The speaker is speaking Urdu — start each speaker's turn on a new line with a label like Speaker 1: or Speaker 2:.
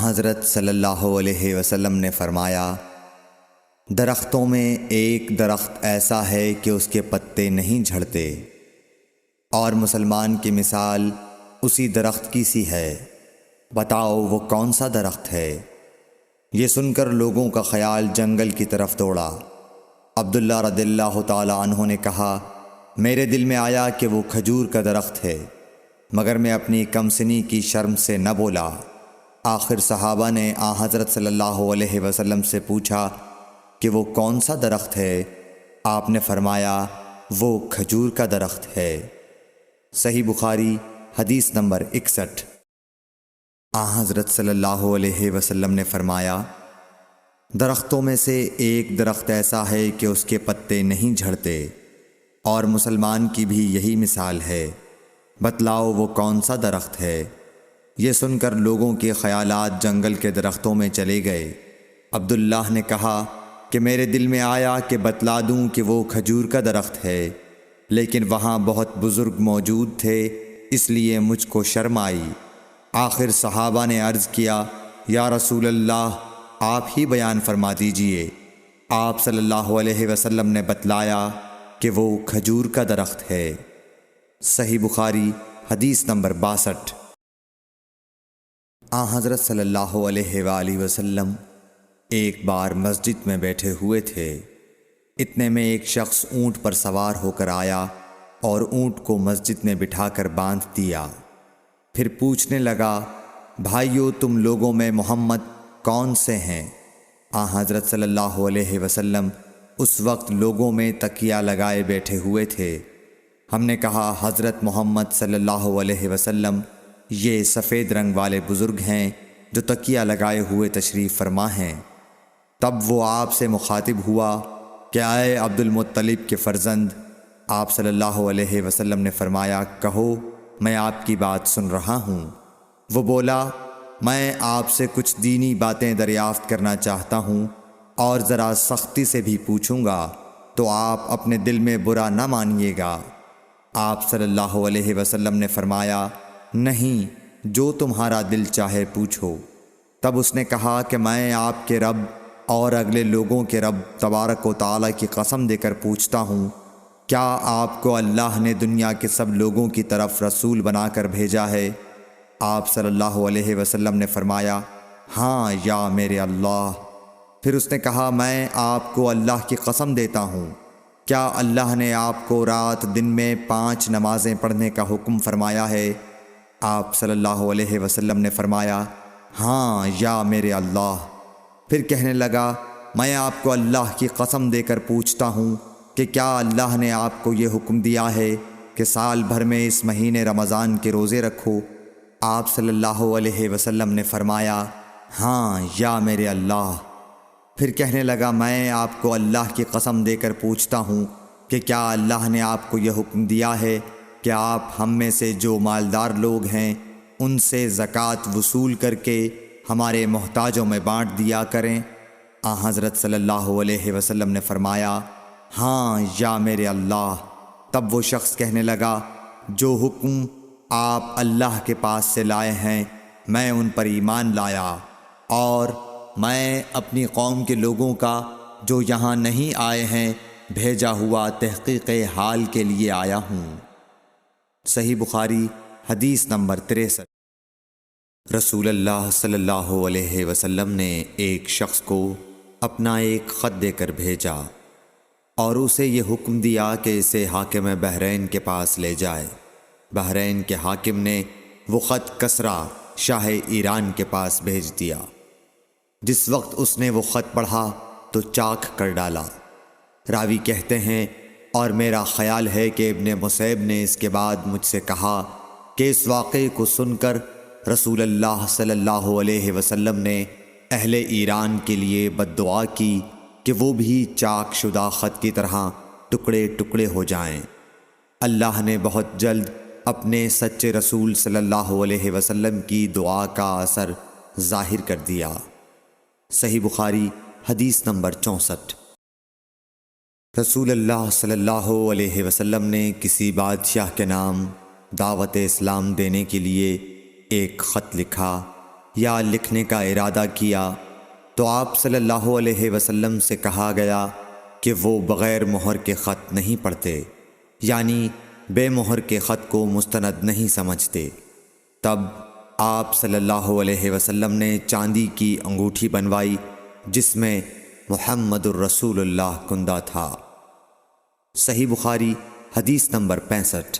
Speaker 1: حضرت صلی اللہ علیہ وسلم نے فرمایا، درختوں میں ایک درخت ایسا ہے کہ اس کے پتے نہیں جھڑتے، اور مسلمان کی مثال اسی درخت کی سی ہے، بتاؤ وہ کون سا درخت ہے؟ یہ سن کر لوگوں کا خیال جنگل کی طرف دوڑا۔ عبداللہ رضی اللہ تعالی عنہ نے کہا، میرے دل میں آیا کہ وہ کھجور کا درخت ہے، مگر میں اپنی کم سنی کی شرم سے نہ بولا۔ آخر صحابہ نے حضرت صلی اللہ علیہ وسلم سے پوچھا کہ وہ کون سا درخت ہے؟ آپ نے فرمایا، وہ کھجور کا درخت ہے۔ صحیح بخاری حدیث نمبر 61۔ حضرت صلی اللہ علیہ وسلم نے فرمایا، درختوں میں سے ایک درخت ایسا ہے کہ اس کے پتے نہیں جھڑتے، اور مسلمان کی بھی یہی مثال ہے، بتلاؤ وہ کون سا درخت ہے؟ یہ سن کر لوگوں کے خیالات جنگل کے درختوں میں چلے گئے۔ عبداللہ نے کہا کہ میرے دل میں آیا کہ بتلا دوں کہ وہ کھجور کا درخت ہے، لیکن وہاں بہت بزرگ موجود تھے، اس لیے مجھ کو شرم آئی۔ آخر صحابہ نے عرض کیا، یا رسول اللہ، آپ ہی بیان فرما دیجئے۔ آپ صلی اللہ علیہ وسلم نے بتلایا کہ وہ کھجور کا درخت ہے۔ صحیح بخاری حدیث نمبر 62۔ حضرت صلی اللہ علیہ وآلہ وسلم ایک بار مسجد میں بیٹھے ہوئے تھے، اتنے میں ایک شخص اونٹ پر سوار ہو کر آیا اور اونٹ کو مسجد میں بٹھا کر باندھ دیا۔ پھر پوچھنے لگا، بھائیو تم لوگوں میں محمد کون سے ہیں؟ حضرت صلی اللہ علیہ وسلم اس وقت لوگوں میں تکیہ لگائے بیٹھے ہوئے تھے۔ ہم نے کہا، حضرت محمد صلی اللہ علیہ وسلم یہ سفید رنگ والے بزرگ ہیں جو تکیہ لگائے ہوئے تشریف فرما ہیں۔ تب وہ آپ سے مخاطب ہوا کہ اے عبد المطلب کے فرزند۔ آپ صلی اللہ علیہ وسلم نے فرمایا، کہو میں آپ کی بات سن رہا ہوں۔ وہ بولا، میں آپ سے کچھ دینی باتیں دریافت کرنا چاہتا ہوں، اور ذرا سختی سے بھی پوچھوں گا تو آپ اپنے دل میں برا نہ مانیے گا۔ آپ صلی اللہ علیہ وسلم نے فرمایا، نہیں، جو تمہارا دل چاہے پوچھو۔ تب اس نے کہا کہ میں آپ کے رب اور اگلے لوگوں کے رب تبارک و تعالیٰ کی قسم دے کر پوچھتا ہوں، کیا آپ کو اللہ نے دنیا کے سب لوگوں کی طرف رسول بنا کر بھیجا ہے؟ آپ صلی اللہ علیہ وسلم نے فرمایا، ہاں یا میرے اللہ۔ پھر اس نے کہا، میں آپ کو اللہ کی قسم دیتا ہوں، کیا اللہ نے آپ کو رات دن میں 5 نمازیں پڑھنے کا حکم فرمایا ہے؟ آپ صلی اللہ علیہ وسلم نے فرمایا، ہاں یا میرے اللہ۔ پھر کہنے لگا، میں آپ کو اللہ کی قسم دے کر پوچھتا ہوں کہ کیا اللہ نے آپ کو یہ حکم دیا ہے کہ سال بھر میں اس مہینے رمضان کے روزے رکھو؟ آپ صلی اللہ علیہ وسلم نے فرمایا، ہاں یا میرے اللہ۔ پھر کہنے لگا، میں آپ کو اللہ کی قسم دے کر پوچھتا ہوں کہ کیا اللہ نے آپ کو یہ حکم دیا ہے کہ آپ ہم میں سے جو مالدار لوگ ہیں ان سے زکوٰۃ وصول کر کے ہمارے محتاجوں میں بانٹ دیا کریں؟ حضرت صلی اللہ علیہ وسلم نے فرمایا، ہاں یا میرے اللہ۔ تب وہ شخص کہنے لگا، جو حکم آپ اللہ کے پاس سے لائے ہیں میں ان پر ایمان لایا، اور میں اپنی قوم کے لوگوں کا جو یہاں نہیں آئے ہیں بھیجا ہوا تحقیق حال کے لیے آیا ہوں۔ صحیح بخاری حدیث نمبر 63۔ رسول اللہ صلی اللہ علیہ وسلم نے ایک شخص کو اپنا ایک خط دے کر بھیجا اور اسے یہ حکم دیا کہ اسے حاکم بحرین کے پاس لے جائے۔ بحرین کے حاکم نے وہ خط کسریٰ شاہ ایران کے پاس بھیج دیا۔ جس وقت اس نے وہ خط پڑھا تو چاک کر ڈالا۔ راوی کہتے ہیں، اور میرا خیال ہے کہ ابن مسیب نے اس کے بعد مجھ سے کہا کہ اس واقعے کو سن کر رسول اللہ صلی اللہ علیہ وسلم نے اہل ایران کے لیے بد دعا کی کہ وہ بھی چاک شدہ خط کی طرح ٹکڑے ٹکڑے ہو جائیں۔ اللہ نے بہت جلد اپنے سچے رسول صلی اللہ علیہ وسلم کی دعا کا اثر ظاہر کر دیا۔ صحیح بخاری حدیث نمبر 64۔ رسول اللہ صلی اللہ علیہ وسلم نے کسی بادشاہ کے نام دعوت اسلام دینے کے لیے ایک خط لکھا یا لکھنے کا ارادہ کیا تو آپ صلی اللہ علیہ وسلم سے کہا گیا کہ وہ بغیر مہر کے خط نہیں پڑھتے، یعنی بے مہر کے خط کو مستند نہیں سمجھتے۔ تب آپ صلی اللہ علیہ وسلم نے چاندی کی انگوٹھی بنوائی جس میں محمد الرسول اللہ کندہ تھا۔ صحیح بخاری حدیث نمبر 65۔